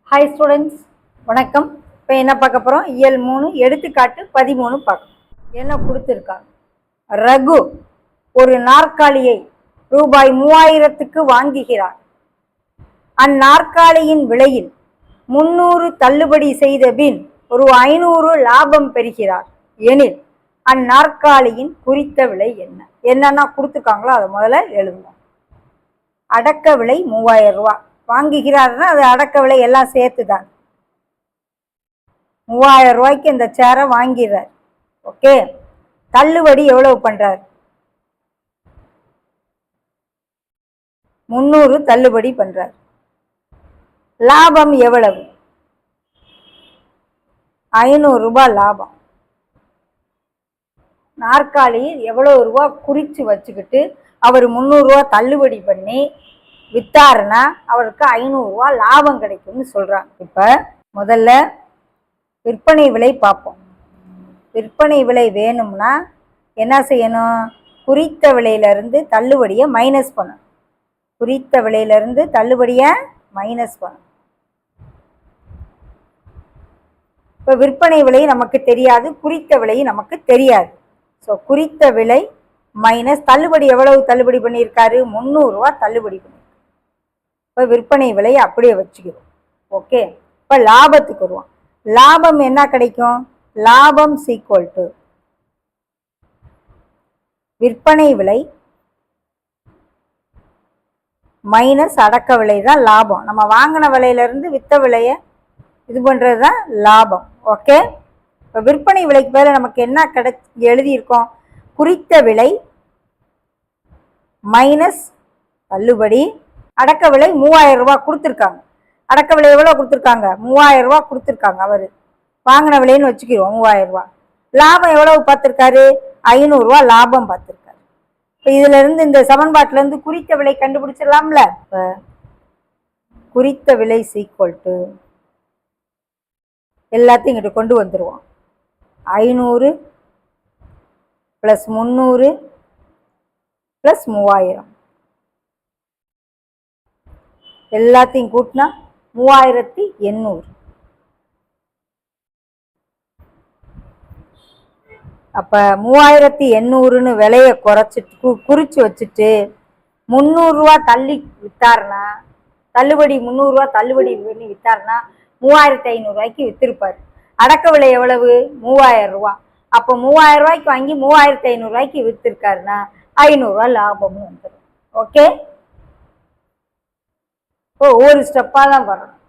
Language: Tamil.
ஹாய் ஸ்டூடெண்ட்ஸ், வணக்கம். இப்போ என்ன பார்க்க போகிறோம்? இயல் 3 எடுத்துக்காட்டு 13 பார்க்கணும். என்ன கொடுத்துருக்காங்க? ரகு ஒரு நாற்காலியை ரூபாய் 3000க்கு வாங்குகிறார். அந்நாற்காலியின் விலையில் 300 தள்ளுபடி செய்த பின் ஒரு 500 லாபம் பெறுகிறார் எனில் அந்நாற்காலியின் குறித்த விலை என்ன? என்னன்னா கொடுத்துருக்காங்களோ அதை முதல்ல எழுதுவோம். அடக்க விலை 3000 ரூபா. வாங்குகிறாருன்னா அது அடக்க விலை எல்லாம் சேர்த்து தான். 3000 ரூபாய்க்கு இந்த சேரை வாங்கிறார். ஓகே, தள்ளுபடி எவ்வளவு பண்றார்? 300 தள்ளுபடி பண்றார். லாபம் எவ்வளவு? 500 ரூபாய் லாபம். நாற்காலியில் எவ்வளவு ரூபா குறிச்சு வச்சுக்கிட்டு அவர் 300 ரூபா தள்ளுபடி பண்ணி வித்தாருன்னா அவருக்கு 500 ரூபா லாபம் கிடைக்கும்னு சொல்றாங்க. இப்ப முதல்ல விற்பனை விலை பார்ப்போம். விற்பனை விலை வேணும்னா என்ன செய்யணும்? குறித்த விலையிலிருந்து தள்ளுபடியை மைனஸ் பண்ணணும். குறித்த விலையிலிருந்து தள்ளுபடியை மைனஸ் பண்ணணும். இப்போ விற்பனை விலை நமக்கு தெரியாது, குறித்த விலை நமக்கு தெரியாது. ஸோ குறித்த விலை மைனஸ் தள்ளுபடி. எவ்வளவு தள்ளுபடி பண்ணியிருக்காரு? 300 ரூபா தள்ளுபடி பண்ணியிருக்காரு. இப்போ விற்பனை விலையை அப்படியே வச்சுக்கிறோம். ஓகே, இப்போ லாபத்துக்கு வருவோம். லாபம் என்ன கிடைக்கும்? லாபம் ஈக்குவல் டு விற்பனை விலை மைனஸ் அடக்க விலை தான் லாபம். நம்ம வாங்கின விலையிலிருந்து வித்த விலையை இது பண்ணுறது தான் லாபம். ஓகே, இப்போ விற்பனை விலைக்கு மேலே நமக்கு என்ன எழுதியிருக்கோம்? குறித்த விலை மைனஸ் தள்ளுபடி. அடக்க விலை 3000 ரூபா கொடுத்துருக்காங்க. அடக்க விலை எவ்வளோ கொடுத்துருக்காங்க? 3000 ரூபா கொடுத்துருக்காங்க. அவர் வாங்கின விலைன்னு வச்சுக்கிறோம் 3000 ரூபா. லாபம் எவ்வளவு பார்த்துருக்காரு? 500 ரூபா லாபம் பார்த்துருக்காரு. இப்போ இதுல இருந்து இந்த சமன்பாட்டில இருந்து குறித்த விலை கண்டுபிடிச்சிடலாம்ல. இப்போ குறித்த விலை ஈக்குவல் டு எல்லாத்தையும் இங்கிட்ட கொண்டு வந்துடுவோம். 500 + 300 + 3000 எல்லாத்தையும் கூட்டினா 3800. அப்போ 3800ன்னு விலையை குறிச்சு வச்சுட்டு 300 ரூபா தள்ளி வித்தாருன்னா, தள்ளுபடி 300 ரூபா தள்ளுபடி பண்ணி வித்தாருன்னா 3500 ரூபாய்க்கு வித்திருப்பாரு. அடக்க விலை எவ்வளவு? 3000 ரூபா. அப்போ 3000 ரூபாய்க்கு வாங்கி 3500 ரூபாய்க்கு வித்திருக்காருன்னா 500 ரூபா லாபமும் வந்துடும். ஓகே, இப்போ ஒவ்வொரு ஸ்டெப்பாக தான் வரணும்.